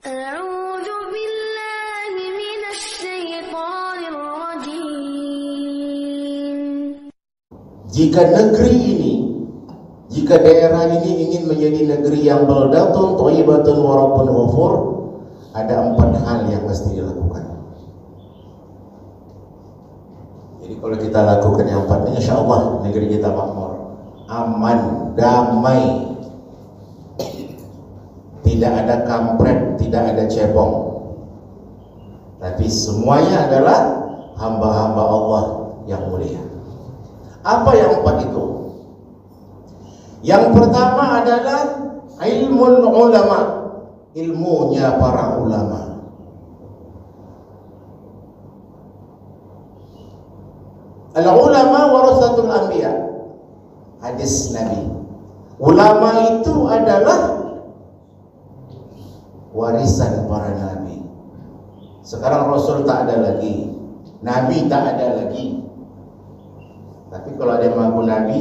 أعوذ بالله من الشيطان الرجيم. Jika negeri ini, jika daerah ini ingin menjadi negeri yang baldatun thayyibatun wa rabbun ghafur, ada 4 hal yang mesti dilakukan. Jadi kalau kita lakukan yang 4 ini, insya Allah negeri kita makmur, aman, damai, tidak ada kampret, tidak ada cebong, tapi semuanya adalah hamba-hamba Allah yang mulia. Apa yang 4 itu? Yang pertama adalah ilmul ulama, ilmunya para ulama. Al-ulama warasatul anbiya, hadis Nabi. Ulama itu adalah warisan para nabi. Sekarang Rasul tak ada lagi, Nabi tak ada lagi. Tapi kalau ada yang mengaku Nabi,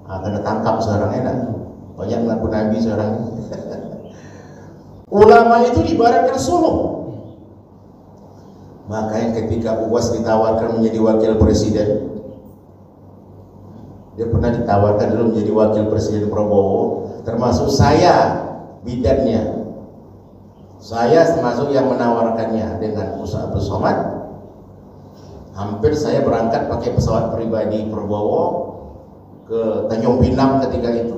kena tangkap sekarang, enak. Banyak mengaku Nabi sekarang. Ulama itu diibaratkan suluk. Makanya ketika UAS ditawarkan menjadi wakil presiden, dia pernah ditawarkan dulu menjadi wakil presiden Prabowo, termasuk saya bidannya. Saya termasuk yang menawarkannya dengan Ustaz Abdul Somad. Hampir saya berangkat pakai pesawat pribadi Prabowo ke Tanjung Pinang ketika itu.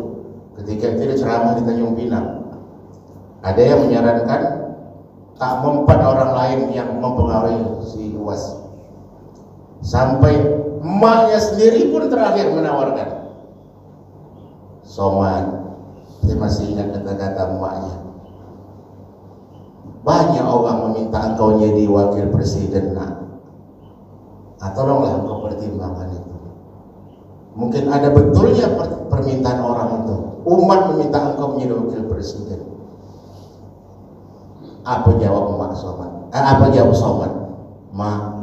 Ketika itu dia ceramah di Tanjung Pinang. Ada yang menyarankan tak mempan orang lain yang mempengaruhi si UAS. Sampai emaknya sendiri pun terakhir menawarkan. Somad, saya masih ingat kata-kata emaknya. Banyak orang meminta engkau jadi wakil presiden, nak. Tolonglah engkau pertimbangkan itu. Mungkin ada betulnya permintaan orang itu. Umat meminta engkau menjadi wakil presiden. Apa jawab Mak Somad? Apa jawab Somad? Mak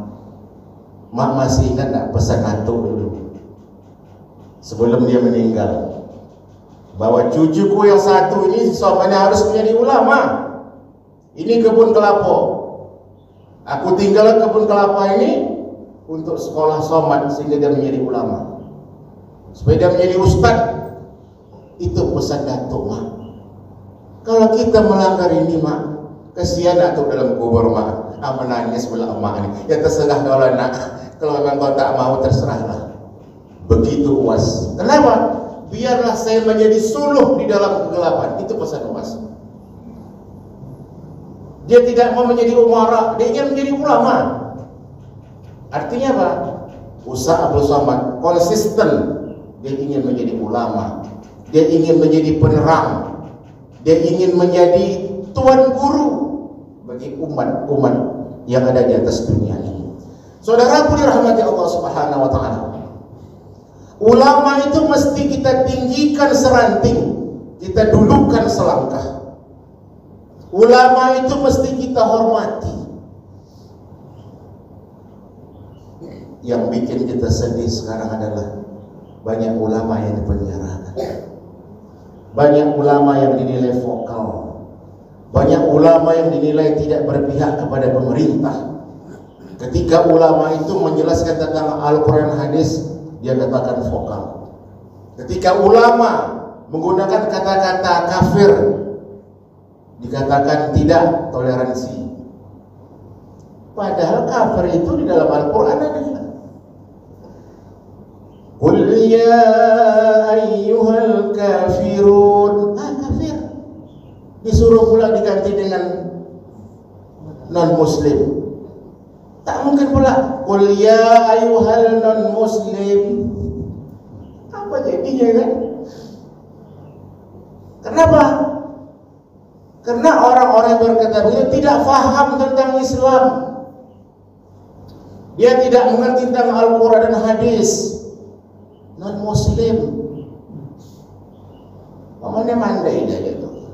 masih ingat tak pesan Atuk dulu sebelum dia meninggal, bahwa cucuku yang satu ini Somad harus menjadi ulama. Ini kebun kelapa. Aku tinggal kebun kelapa ini untuk sekolah Somad sehingga dia menjadi ulama, supaya dia menjadi ustaz. Itu pesan Datuk, Mak. Kalau kita melanggar ini, Mak, kesian Datuk dalam kubur, Mak. Menangis belah emak ini. Ya terserah kalau nak. Kalau memang kau tak mau, terserahlah. Begitu UAS. Kenapa? Biarlah saya menjadi suluh di dalam kegelapan. Itu pesan UAS. Dia tidak mau menjadi umara, dia ingin menjadi ulama. Artinya apa? Ustaz Abdul Somad konsisten. Dia ingin menjadi ulama, dia ingin menjadi penerang, dia ingin menjadi tuan guru bagi umat-umat yang ada di atas dunia ini. Saudaraku dirahmati Allah Subhanahu wa taala, ulama itu mesti kita tinggikan seranting, kita dulukan selangkah. Ulama itu mesti kita hormati. Yang bikin kita sedih sekarang adalah banyak ulama yang dipenjarakan, banyak ulama yang dinilai vokal, banyak ulama yang dinilai tidak berpihak kepada pemerintah. Ketika ulama itu menjelaskan tentang Al-Quran hadis, dia katakan vokal. Ketika ulama menggunakan kata-kata kafir, dikatakan tidak toleransi. Padahal kafir itu di dalam Al-Quran ada. Qul ya ayyuhal kafirun. Kafir. Disuruh pula diganti dengan non-muslim. Tak mungkin pula qul ya ayyuhal non-muslim. Apa jadinya, kan? Kenapa? Karena orang-orang yang berkata begitu tidak faham tentang Islam. Dia tidak mengerti tentang Al-Quran dan hadis. Non-muslim, mandai dia itu.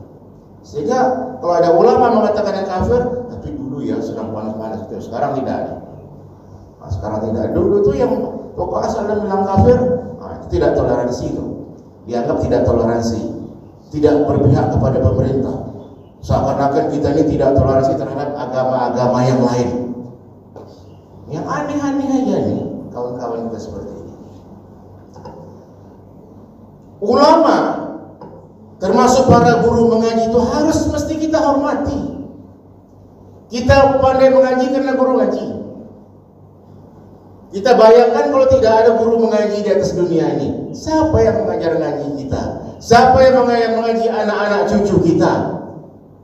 Sehingga kalau ada ulama mengatakan yang kafir, tapi dulu ya sedang panas-panas, sekarang tidak ada. Sekarang tidak. Dulu itu yang pokok asal dan bilang kafir, itu tidak toleransi itu. Dianggap tidak toleransi, tidak berpihak kepada pemerintah. Seakan-akan kita ini tidak toleransi terhadap agama-agama yang lain. Yang aneh-aneh aja nih kawan-kawan kita seperti ini. Ulama, termasuk para guru mengaji itu harus mesti kita hormati. Kita pandai mengaji karena guru ngaji. Kita bayangkan kalau tidak ada guru mengaji di atas dunia ini, siapa yang mengajar ngaji kita? Siapa yang mengaji anak-anak cucu kita?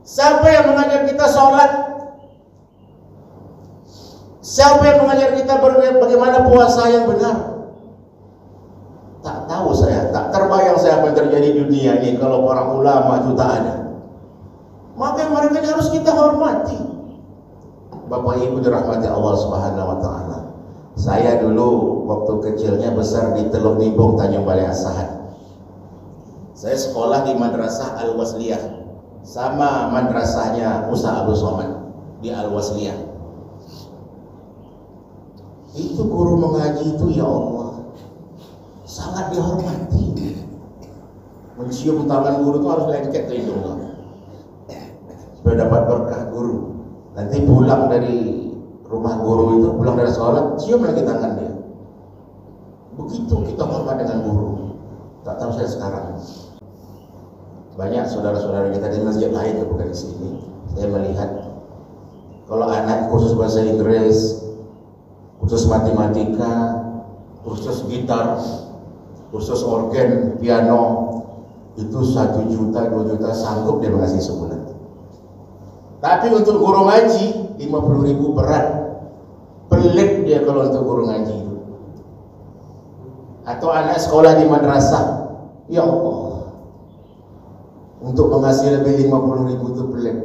Siapa yang mengajar kita sholat? Siapa yang mengajar kita bagaimana puasa yang benar? Tak tahu saya, tak terbayang saya apa yang terjadi di dunia ini kalau para ulama itu tak ada. Maka mereka harus kita hormati. Bapak Ibu dirahmati Allah Subhanahu wa taala. Saya dulu waktu kecilnya besar di Teluk Nibong, Tanjung Balai Asahan. Saya sekolah di Madrasah Al-Wasliyah sama madrasahnya Musa Abdul Somad di Al-Wasliyah. Itu guru mengaji itu ya Allah sangat dihormati. Mencium tangan guru itu harus lengket ke hidungnya supaya dapat berkah guru. Nanti pulang dari rumah guru itu, pulang dari sholat, cium lagi tangan dia. Begitu kita hormat dengan guru. Tak tahu saya sekarang. Banyak saudara-saudara kita di masjid lain, bukan di sini. Saya melihat kalau anak khusus bahasa Inggris, khusus matematika, khusus gitar, khusus organ, piano, itu 1 juta, 2 juta sanggup dia mengasih sebulan. Tapi untuk guru ngaji 50.000 berat. Pelit dia kalau untuk guru ngaji itu. Atau anak sekolah di madrasah, ya Allah, untuk mengasih lebih 50.000 itu pelit.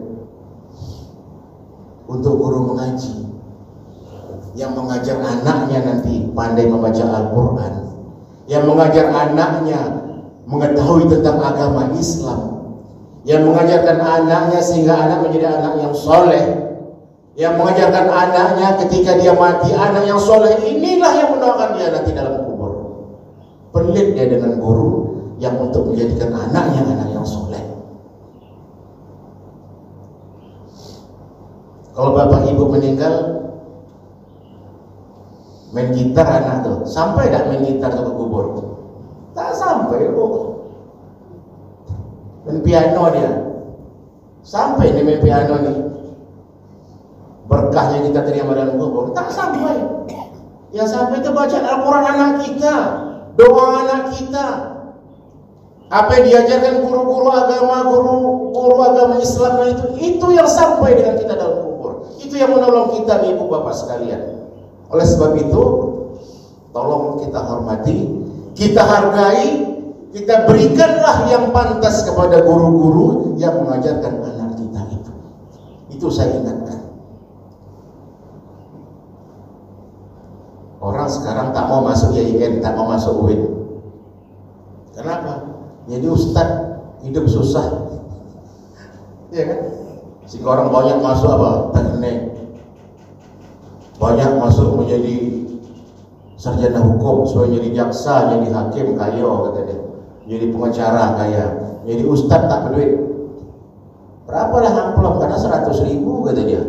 Untuk guru mengaji yang mengajar anaknya nanti pandai membaca Al-Quran, yang mengajar anaknya mengetahui tentang agama Islam, yang mengajarkan anaknya sehingga anak menjadi anak yang soleh, yang mengajarkan anaknya ketika dia mati anak yang soleh, inilah yang mendoakan dia nanti dalam kubur. Pelit dia dengan guru yang untuk menjadikan anaknya anak yang soleh. Kalau bapak ibu meninggal, main gitar anak tuh, sampai tak main gitar tuh ke kubur? Tak sampai kok. Main piano dia, sampai nih main piano nih. Berkahnya kita terima dalam kubur, tak sampai. Yang sampai itu baca Al-Quran anak kita, doa anak kita. Apa yang diajarkan guru-guru agama, guru agama Islam itu yang sampai dengan kita dalam kubur. Itu yang menolong kita, ibu bapak sekalian. Oleh sebab itu, tolong kita hormati, kita hargai, kita berikanlah yang pantas kepada guru-guru yang mengajarkan anak kita itu. Itu saya ingatkan. Orang sekarang tak mau masuk YIN, tak mau masuk UIN. Kenapa? Jadi ustaz hidup susah. Iya kan? Sehingga orang banyak masuk apa? Teknik. Banyak masuk menjadi sarjana hukum, supaya jadi jaksa, jadi hakim kaya kata dia. Jadi pengacara kaya. Jadi ustaz tak berduit. Berapa lah amplop? Karena 100.000 kata dia.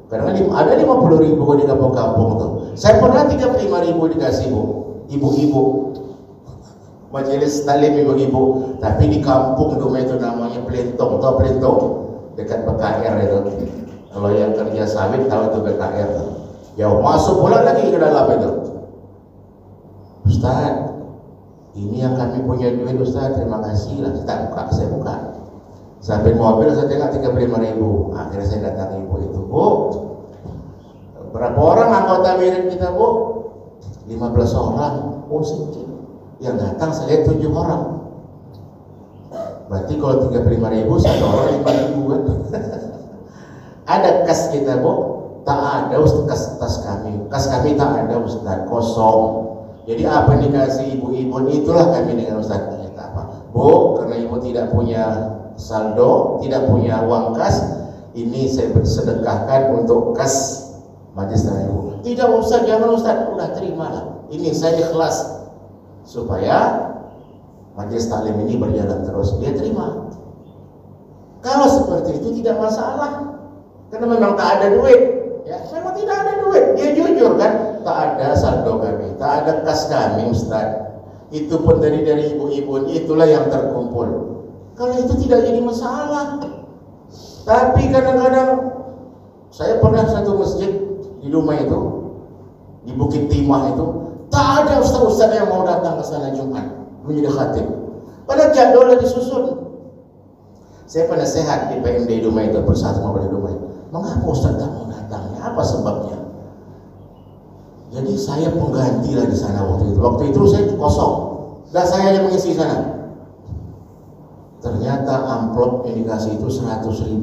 Karena ada 50.000 di kampung-kampung tuh. Saya pernah 35.000 dikasih ibu-ibu. Majelis taklim ibu-ibu. Tapi di kampung itu namanya Pelintong. Tahu Pelintong? Dekat BKR itu. Kalau yang kerja sawit tahu itu BKR tuh. Ya masuk pula lagi ke dalam itu. Ustaz, ini yang kami punya duit Ustaz, terima kasih lah. Saya buka. Sampai mobil saya tengok 35.000. Akhirnya saya datang ibu itu, Bu, berapa orang anggota mirip kita, Bu? 15 orang. Oh sedikit. Yang datang saya 7 orang. Berarti kalau 35.000 satu orang 5.000 kan? Ada kas kita, Bu? Tak ada Ustaz, kas kami. Kas kami tak ada Ustaz, kosong. Jadi apa yang dikasih ibu-ibu itulah kami dengan Ustaz. Kata apa? Bu, karena ibu tidak punya saldo, tidak punya uang kas, ini saya sedekahkan untuk kas majelis taklim ibu. Tidak Ustaz, jangan Ustaz, udah terimalah. Ini saya ikhlas supaya majelis taklim ini berjalan terus. Dia terima. Kalau seperti itu tidak masalah, karena memang tak ada duit, ya memang tidak ada duit. Dia jujur kan, tak ada saldo kami, tak ada kas kami Ustaz. Itu pun dari ibu-ibu, itulah yang terkumpul. Kalau itu tidak jadi masalah. Tapi kadang-kadang saya pernah satu masjid di rumah itu, di Bukit Timah itu, tak ada ustaz-ustaz yang mau datang ke sana Jumat menjadi khatib. Padahal jadwalnya disusun. Saya penasehat di PMD Dumai itu, Persatuan Muhammadiyah Dumai. Mengapa ustaz tak mau datang? Apa sebabnya? Jadi saya pengganti lah di sana waktu itu. Waktu itu saya kosong, dan saya yang mengisi sana. Ternyata amplop yang dikasih itu 100.000.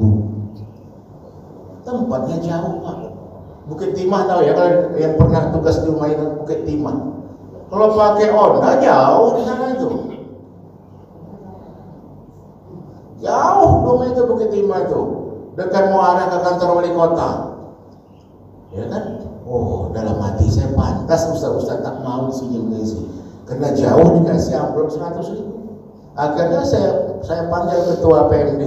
Tempatnya jauh Pak. Bukit Timah tahu ya, kalau yang pernah tugas di rumah itu Bukit Timah. Kalau pakai Honda jauh di sana itu. Jauh rumah itu Bukit Timah itu. Dekat mau arah ke kantor wali kota. Ya kan? Oh, dalam hati saya pantas ustaz-ustaz tak mau di sini mengisi. Karena jauh dikasih amplop 100.000. Akhirnya saya panggil ketua PMD,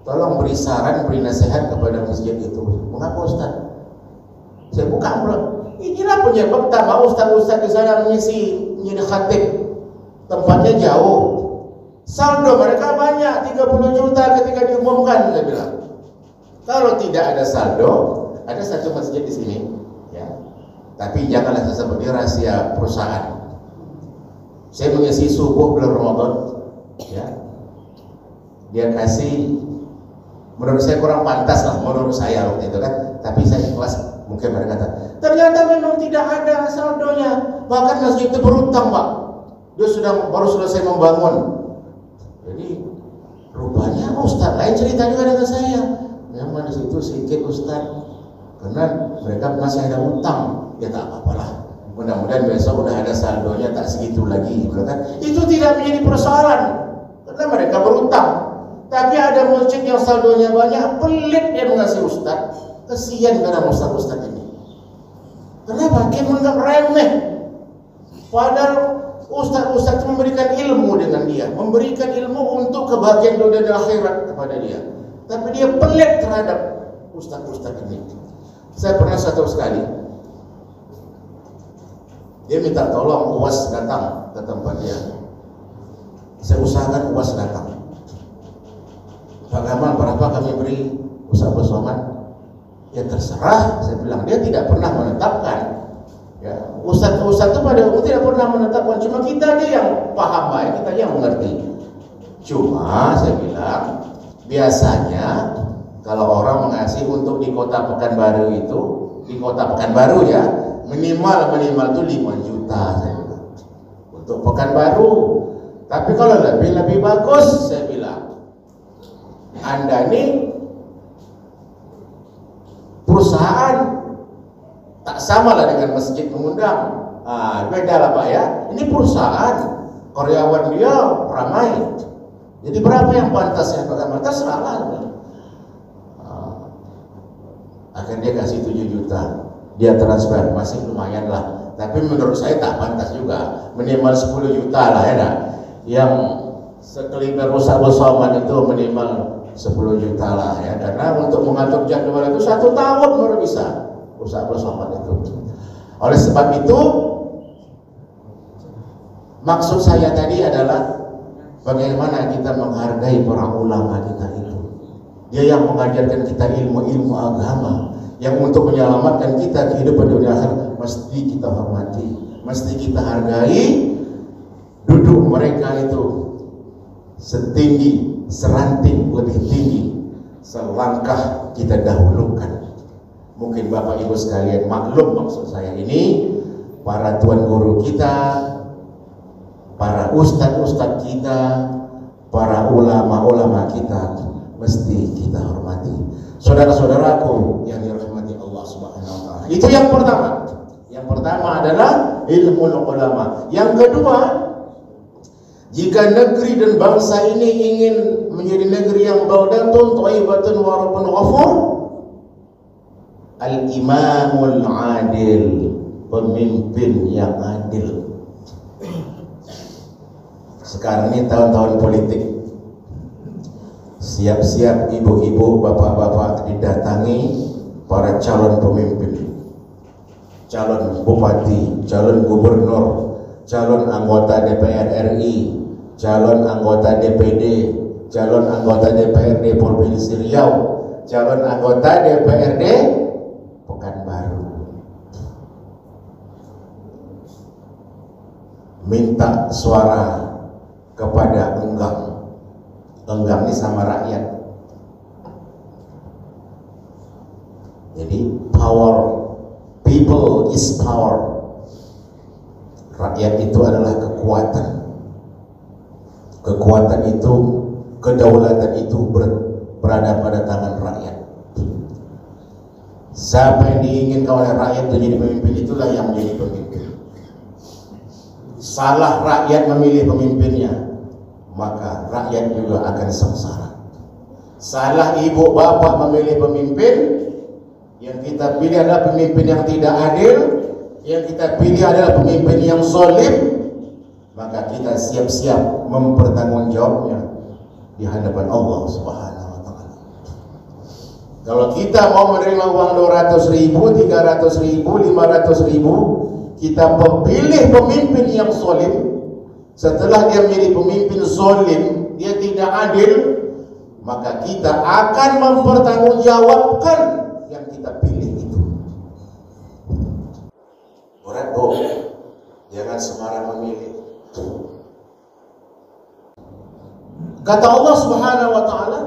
tolong beri saran, beri nasihat kepada masjid itu. Mengapa Ustaz? Saya buka amplop. Inilah penyebab tak mau ustaz-ustaz di sana mengisi menjadi khatib. Tempatnya jauh. Saldo mereka banyak, 30 juta ketika diumumkan, saya bilang. Kalau tidak ada saldo, ada satu masjid di sini, ya. Tapi janganlah saya sebut, rahasia perusahaan. Saya mengisi subuh bulan Ramadan, ya. Dia kasih, menurut saya kurang pantas lah, menurut saya waktu itu kan. Tapi saya ikhlas, mungkin mereka kata, ternyata memang tidak ada saldonya. Bahkan masjid itu berutang Pak. Dia baru selesai membangun. Jadi rupanya Ustaz lain cerita juga dengan saya. Memang di situ sedikit Ustaz, karena mereka masih ada utang. Ya tak apa-apalah. Mudah-mudahan besok udah ada saldonya, tak segitu lagi, kan? Itu tidak menjadi persoalan karena mereka berutang. Tapi ada masjid yang saldonya banyak, pelit dia mengasih ustaz. Kesian karena ustaz-ustaz ini. Kenapa? Dia menganggap remeh. Padahal ustaz-ustaz itu memberikan ilmu dengan dia, memberikan ilmu untuk kebahagiaan dunia dan akhirat kepada dia. Tapi dia pelit terhadap ustaz-ustaz ini. Saya pernah satu sekali, dia minta tolong UAS datang ke tempat dia. Saya usahakan UAS datang. Pak Gamal, berapa kami beri Ustaz Abdul Somad? Ya terserah, saya bilang. Dia tidak pernah menetapkan. Ya, Ustaz-ustaz itu pada umumnya tidak pernah menetapkan. Cuma kita dia yang paham baik, kita yang mengerti. Cuma saya bilang, biasanya kalau orang mengasih untuk di Kota Pekanbaru itu, di Kota Pekanbaru ya, minimal itu 5 juta saya bilang untuk Pekanbaru. Tapi kalau lebih bagus, saya bilang, Anda ini perusahaan, tak sama lah dengan masjid mengundang. Beda lah Pak ya. Ini perusahaan, karyawan dia ramai. Jadi berapa yang pantas ya Pak Gamal? Terserah lah. Akhirnya dia kasih 7 juta. Dia transfer, masih lumayan lah. Tapi menurut saya tak pantas juga. Minimal 10 juta lah ya. Yang sekelibet Ustaz Abdul Somad itu minimal 10 juta lah ya. Karena untuk mengatur jadwal itu 1 tahun baru bisa Ustaz Abdul Somad itu. Oleh sebab itu, maksud saya tadi adalah bagaimana kita menghargai para ulama kita itu. Dia yang mengajarkan kita ilmu-ilmu agama, yang untuk menyelamatkan kita kehidupan dunia akhirat, mesti kita hormati, mesti kita hargai. Duduk mereka itu setinggi, seranting lebih tinggi, selangkah kita dahulukan. Mungkin Bapak Ibu sekalian maklum maksud saya ini. Para tuan guru kita, para ustadz-ustadz kita, para ulama-ulama kita, mesti kita hormati. Saudara-saudaraku yang dirahmati Allah Subhanahu wa taala. Itu yang pertama. Yang pertama adalah ilmu ulama. Yang kedua, jika negeri dan bangsa ini ingin menjadi negeri yang baldatun thayyibatun wa rabbun ghafur, al-imamul adil, pemimpin yang adil. Sekarang ini tahun-tahun politik. Siap-siap ibu-ibu, bapak-bapak didatangi para calon pemimpin, calon bupati, calon gubernur, calon anggota DPR RI, calon anggota DPD, calon anggota DPRD Provinsi Riau, calon anggota DPRD Pekanbaru. Minta suara kepada Enggang. Enggang ini sama rakyat. Jadi power, people is power. Rakyat itu adalah kekuatan. Kekuatan itu, kedaulatan itu berada pada tangan rakyat. Siapa yang diinginkan oleh rakyat menjadi pemimpin, itulah yang menjadi pemimpin. Salah rakyat memilih pemimpinnya, maka rakyat juga akan sengsara. Salah ibu bapak memilih pemimpin, yang kita pilih adalah pemimpin yang tidak adil, yang kita pilih adalah pemimpin yang zalim, maka kita siap-siap mempertanggungjawabnya di hadapan Allah Subhanahu wa taala. Kalau kita mau menerima uang 200.000, 300.000, 500.000, kita pilih pemimpin yang zalim. Setelah dia menjadi pemimpin zalim, dia tidak adil, maka kita akan mempertanggungjawabkan yang kita pilih itu. Berat, Bu. Jangan sembarang memilih. Kata Allah Subhanahu wa taala,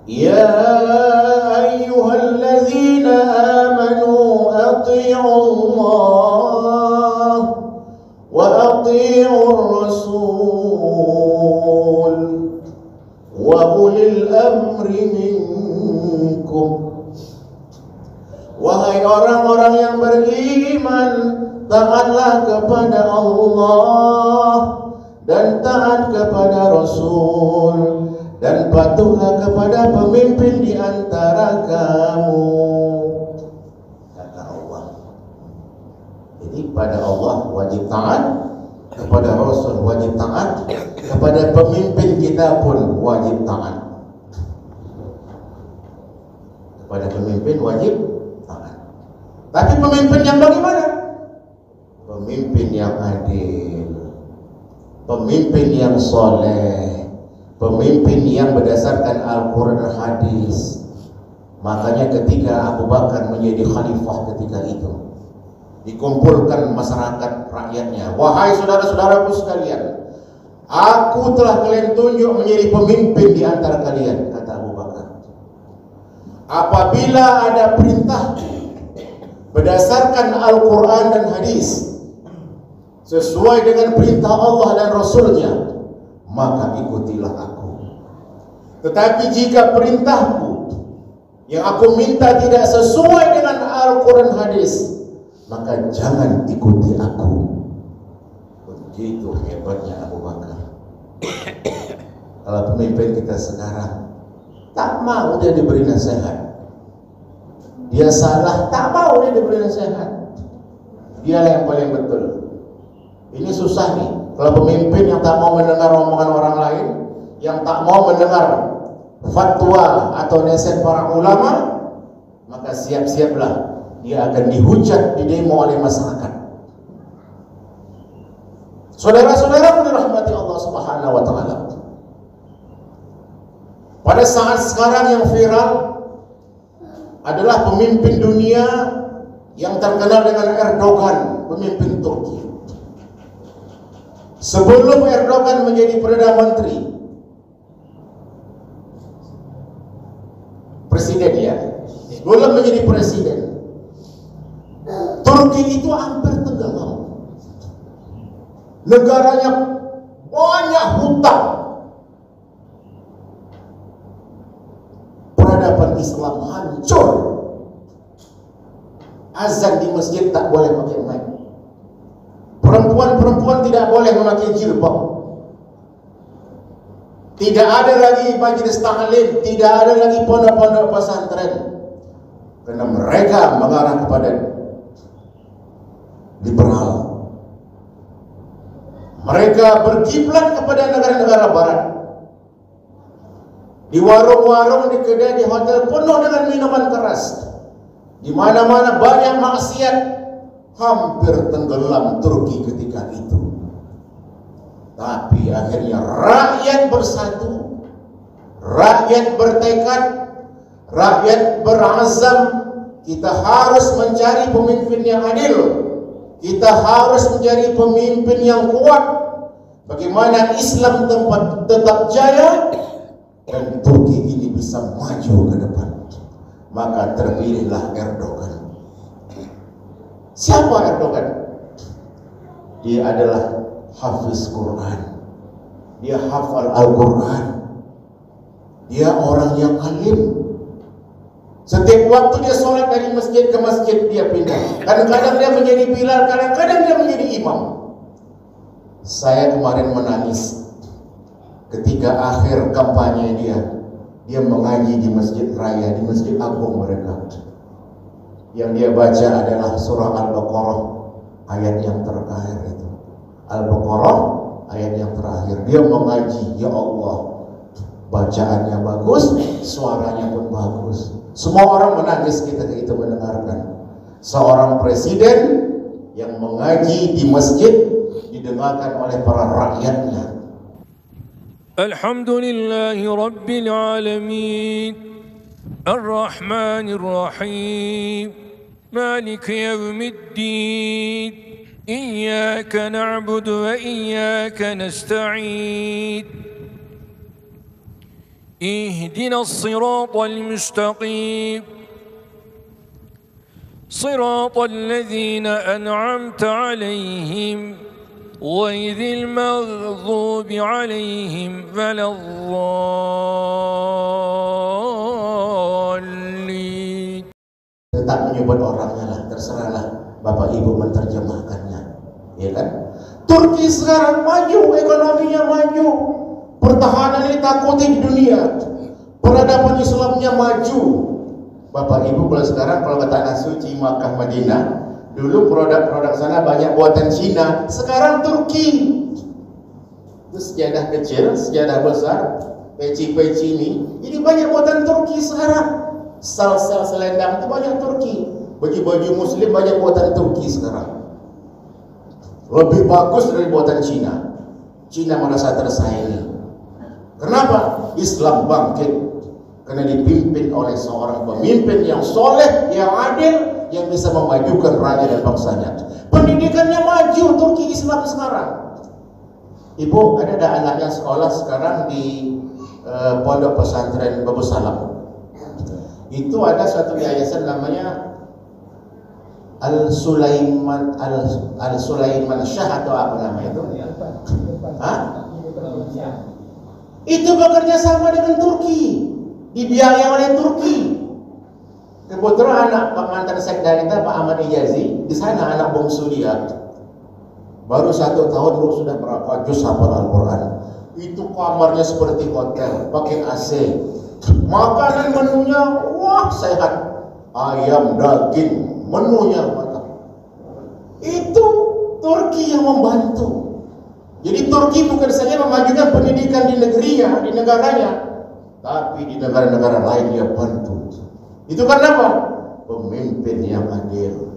"Ya ayyuhalladzina amanu athi'u Allah wa athi'u Rasul wa ulil amri minkum." Wahai orang-orang yang beriman, taatlah kepada Allah dan taat kepada Rasul, dan patuhlah kepada pemimpin di antara kamu, kata Allah. Jadi pada Allah wajib taat, kepada Rasul wajib taat, kepada pemimpin kita pun wajib taat. Kepada pemimpin wajib taat. Tapi pemimpin yang bagaimana? Pemimpin yang adil, pemimpin yang soleh, pemimpin yang berdasarkan Al-Quran dan hadis. Makanya ketika Abu Bakar menjadi khalifah ketika itu, dikumpulkan masyarakat rakyatnya, wahai saudara-saudaraku sekalian, aku telah kalian tunjuk menjadi pemimpin di antara kalian, kata Abu Bakar. Apabila ada perintah berdasarkan Al-Quran dan hadis, sesuai dengan perintah Allah dan Rasulnya, maka ikutilah aku. Tetapi jika perintahku yang aku minta tidak sesuai dengan Al-Quran hadis, maka jangan ikuti aku. Begitu hebatnya Abu Bakar. Kalau pemimpin kita sekarang tak mau dia diberi nasihat, dia salah tak mau dia diberi nasihat, dialah yang paling betul. Ini susah nih. Kalau pemimpin yang tak mau mendengar omongan orang lain, yang tak mau mendengar fatwa atau nasihat para ulama, maka siap-siaplah dia akan dihujat di demo oleh masyarakat. Saudara-saudara dirahmati Allah Subhanahu wa taala. Pada saat sekarang yang viral adalah pemimpin dunia yang terkenal dengan Erdogan, pemimpin Turki. Sebelum Erdogan menjadi Perdana Menteri, presiden ya, sebelum menjadi presiden, Turki itu hampir tenggelam. Negaranya banyak hutang. Peradaban Islam hancur. Azan di masjid tak boleh pakai mic. Perempuan-perempuan tidak boleh memakai jilbab. Tidak ada lagi majelis taklim, tidak ada lagi pondok-pondok pesantren, karena mereka mengarah kepada liberal. Mereka berkiblat kepada negara-negara barat. Di warung-warung, di kedai, di hotel penuh dengan minuman keras. Di mana-mana banyak maksiat. Hampir tenggelam Turki ketika itu. Tapi akhirnya rakyat bersatu, rakyat bertekad, rakyat berazam. Kita harus mencari pemimpin yang adil. Kita harus mencari pemimpin yang kuat. Bagaimana Islam tetap jaya dan Turki ini bisa maju ke depan. Maka terpilihlah Erdogan. Siapa Erdogan? Dia adalah hafiz Quran. Dia hafal Al-Quran. Dia orang yang alim. Setiap waktu dia sholat dari masjid ke masjid dia pindah. Kadang-kadang dia menjadi bilal, kadang-kadang dia menjadi imam. Saya kemarin menangis ketika akhir kampanye dia mengaji di masjid raya, di masjid agung mereka. Yang dia baca adalah surah Al-Baqarah ayat yang terakhir itu. Al-Baqarah ayat yang terakhir. Dia mengaji, ya Allah, bacaannya bagus, suaranya pun bagus. Semua orang menangis ketika itu mendengarkan. Seorang presiden yang mengaji di masjid didengarkan oleh para rakyatnya. Alhamdulillahi Rabbil Alamin, Ar-Rahmanir Rahim, Malik Yawmiddin, Iyyaka na'budu wa iyyaka nasta'in. اهدنا الصراط المستقيم صراط الذين أنعمت عليهم غير المغضوب عليهم ولا الضالين. Tak menyebut orangnya lah, terserahlah Bapak Ibu menerjemahkannya, ya kan? Turki sekarang maju, ekonominya maju. Pertahanan ini takuti di dunia. Peradaban Islamnya maju. Bapak Ibu kalau sekarang kalau ke tanah suci Makkah Madinah, dulu produk-produk sana banyak buatan Cina, sekarang Turki. Itu sejadah kecil, sejadah besar, peci-peci ini, ini banyak buatan Turki sekarang. Sel-sel selendang itu banyak Turki. Baju-baju Muslim banyak buatan Turki sekarang. Lebih bagus dari buatan Cina. Cina merasa tersaingi. Kenapa? Islam bangkit karena dipimpin oleh seorang pemimpin yang soleh, yang adil, yang bisa memajukan rakyat dan bangsanya. Pendidikannya maju Turki Islam sekarang. Ibu, ada anaknya sekolah sekarang di pondok pesantren Babu Salam. Itu ada suatu yayasan namanya Al-Sulaiman Syah atau apa namanya itu? Hah? Itu bekerja sama dengan Turki, dibiayai oleh Turki. Kebetulan anak mantan sekda kita Pak Ahmad Ijazi di sana, anak bungsu dia. Baru 1 tahun sudah berapa juz hafal Al-Quran. Itu kamarnya seperti hotel, pakai AC. Makanan menunya wah sehat, ayam, daging, menunya mantap. Itu Turki yang membantu. Jadi Turki bukan saja memajukan pendidikan di negerinya, di negaranya, tapi di negara-negara lain dia bantu. Itu karena apa? Pemimpin yang adil.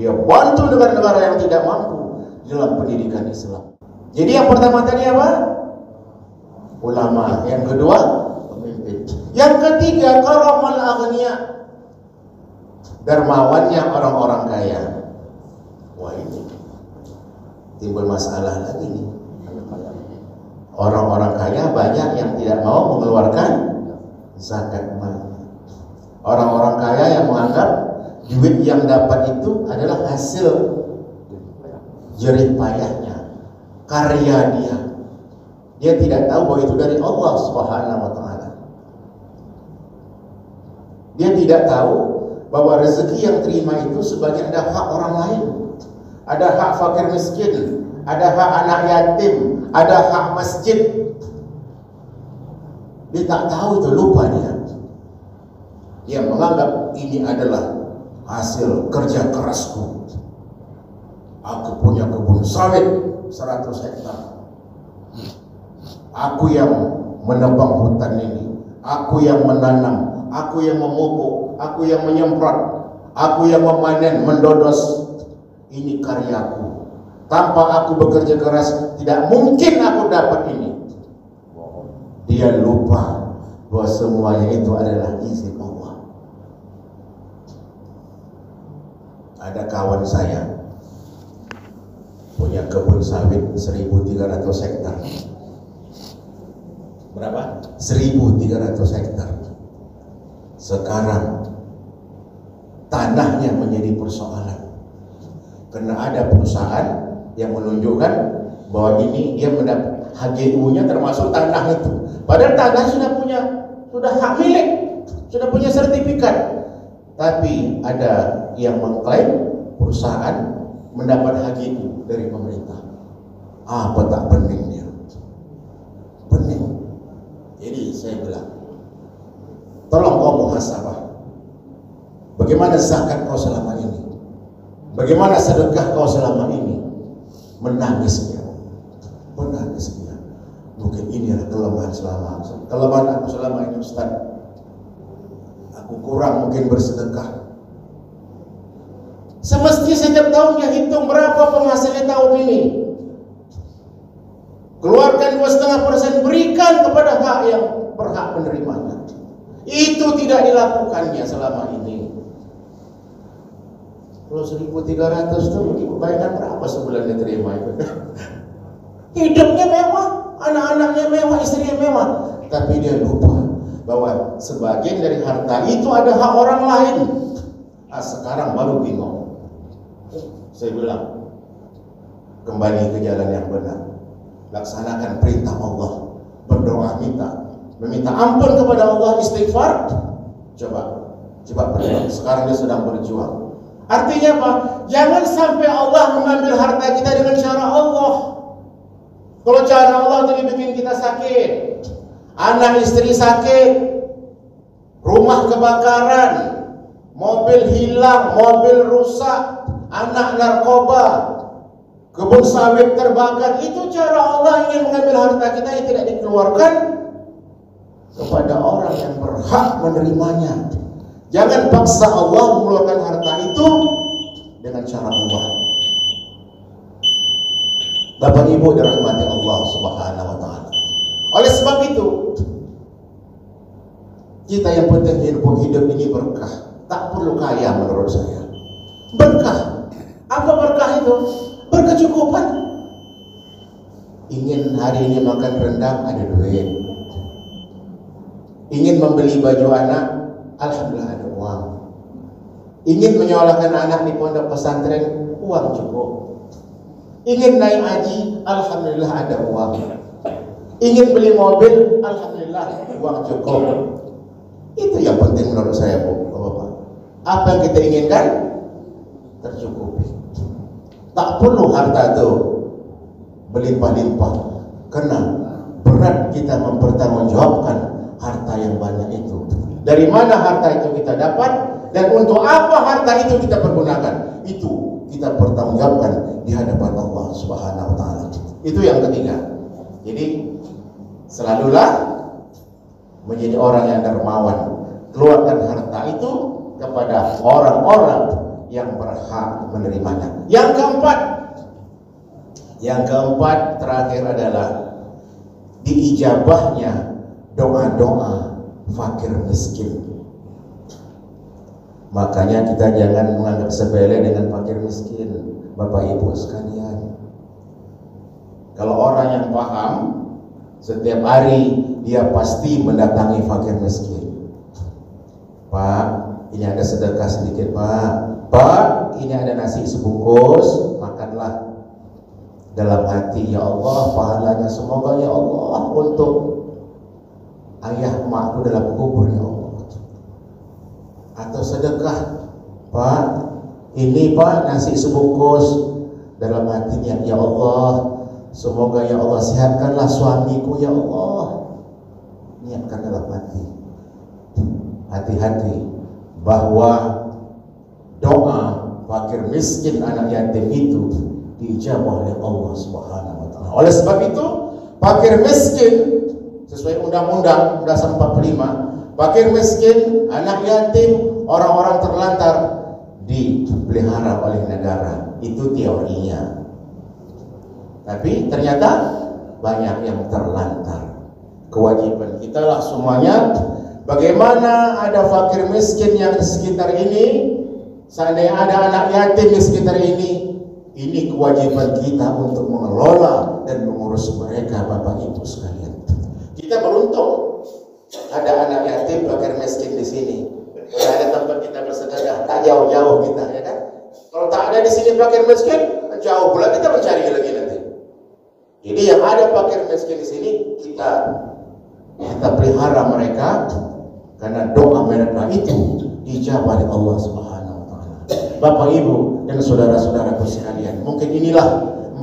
Dia bantu negara-negara yang tidak mampu dalam pendidikan Islam. Jadi yang pertama tadi apa? Ulama. Yang kedua, pemimpin. Yang ketiga, karamal aghniya. Dermawannya orang-orang kaya. Wah, ini timbul masalah lagi nih. Orang-orang kaya banyak yang tidak mau mengeluarkan zakat mal. Orang-orang kaya yang menganggap duit yang dapat itu adalah hasil jerih payahnya, karya dia. Dia tidak tahu bahwa itu dari Allah Subhanahu wa taala. Dia tidak tahu bahwa rezeki yang terima itu sebagian ada hak orang lain. Ada hak fakir miskin, ada hak anak yatim, ada hak masjid. Dia tak tahu itu, lupa dia. Dia menganggap ini adalah hasil kerja kerasku. Aku punya kebun sawit 100 hektar. Aku yang menebang hutan ini, aku yang menanam, aku yang memupuk, aku yang menyemprot, aku yang memanen, mendodos. Ini karyaku. Tanpa aku bekerja keras, tidak mungkin aku dapat ini. Dia lupa bahwa semuanya itu adalah izin Allah. Ada kawan saya punya kebun sawit 1.300 hektar. Berapa? 1.300 hektar. Sekarang tanahnya menjadi persoalan karena ada perusahaan yang menunjukkan bahwa ini dia mendapat HGU-nya termasuk tanah itu. Padahal tanah sudah hak milik, sudah punya sertifikat. Tapi ada yang mengklaim perusahaan mendapat HGU dari pemerintah. Apa tak pening dia? Pening. Jadi saya bilang, tolong kau muhasabah. Bagaimana zakat kau selama ini? Bagaimana sedekah kau selama ini? Menangis dia. Menangis dia. Mungkin ini adalah kelemahan aku selama ini, Ustaz. Aku kurang mungkin bersedekah. Semestinya setiap tahunnya hitung berapa penghasilan tahun ini. Keluarkan 2,5%, berikan kepada hak yang berhak menerimanya. Itu tidak dilakukannya selama ini. Kalau 1.300 itu bayangkan berapa sebulan diterima itu. Hidupnya mewah, anak-anaknya mewah, istrinya mewah. Tapi dia lupa bahwa sebagian dari harta itu ada hak orang lain. Sekarang baru bingung. Saya bilang, kembali ke jalan yang benar. Laksanakan perintah Allah. Berdoa, meminta ampun kepada Allah, istighfar. Coba berdoa. Sekarang dia sedang berjuang. Artinya apa? Jangan sampai Allah mengambil harta kita dengan cara Allah. Kalau cara Allah tadi bikin kita sakit, anak istri sakit, rumah kebakaran, mobil hilang, mobil rusak, anak narkoba, kebun sawit terbakar. Itu cara Allah ingin mengambil harta kita yang tidak dikeluarkan kepada orang yang berhak menerimanya. Jangan paksa Allah mengeluarkan harta itu dengan cara Allah. Bapak Ibu dirahmati Allah Subhanahu wa taala. Oleh sebab itu, kita yang penting hidup ini berkah. Tak perlu kaya menurut saya. Berkah. Apa berkah itu? Berkecukupan. Ingin hari ini makan rendang, ada duit. Ingin membeli baju anak, alhamdulillah ada uang. Ingin menyekolahkan anak di pondok pesantren, uang cukup. Ingin naik haji, alhamdulillah ada uang. Ingin beli mobil, alhamdulillah uang cukup. Itu yang penting menurut saya, Bu, Bapak. Apa yang kita inginkan tercukupi. Tak perlu harta itu berlimpah-limpah, karena berat kita mempertanggungjawabkan harta yang banyak itu. Dari mana harta itu kita dapat dan untuk apa harta itu kita pergunakan, itu kita pertanggungjawabkan di hadapan Allah Subhanahu wa taala. Itu yang ketiga. Jadi selalulah menjadi orang yang dermawan, keluarkan harta itu kepada orang-orang yang berhak menerimanya. Yang keempat terakhir adalah diijabahnya doa-doa fakir miskin. Makanya kita jangan menganggap sepele dengan fakir miskin, Bapak Ibu sekalian. Kalau orang yang paham, setiap hari dia pasti mendatangi fakir miskin. Pak, ini ada sedekah sedikit, Pak. Pak, ini ada nasi sebungkus, makanlah. Dalam hati, ya Allah, pahalanya semoga ya Allah untuk ayah emakku dalam kubur, ya Allah. Atau sedekah, Pak, ini Pak nasi sebungkus, dalam hatinya, ya Allah, semoga ya Allah sehatkanlah suamiku, ya Allah. Niatkan dalam hati. Hati-hati bahwa doa fakir miskin anak yatim itu diijabah oleh Allah Subhanahu wa taala. Oleh sebab itu, fakir miskin sesuai undang-undang dasar 45, fakir miskin, anak yatim, orang-orang terlantar dipelihara oleh negara. Itu teorinya. Tapi ternyata banyak yang terlantar. Kewajiban kita lah semuanya, bagaimana ada fakir miskin yang di sekitar ini, seandainya ada anak yatim di sekitar ini kewajiban kita untuk mengelola dan mengurus mereka, Bapak Ibu sekalian. Kita beruntung ada anak yatim fakir miskin di sini. Kalau ada tempat kita bersedekah, tak jauh-jauh kita, ya kan? Kalau tak ada di sini fakir miskin, jauh pula kita mencari lagi nanti. Jadi yang ada fakir miskin di sini kita pelihara mereka, karena doa mereka itu dijawab oleh Allah Subhanahu wa taala. Bapak Ibu dan saudara-saudaraku sekalian, mungkin inilah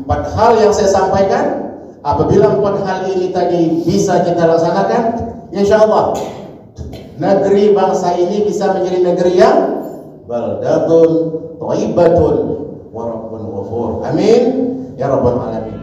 4 hal yang saya sampaikan. Apabila 4 hal ini tadi bisa kita laksanakan, insyaallah negeri bangsa ini bisa menjadi negeri yang baldatun thayyibatun wa rabbun ghafur. Amin ya rabbal alamin.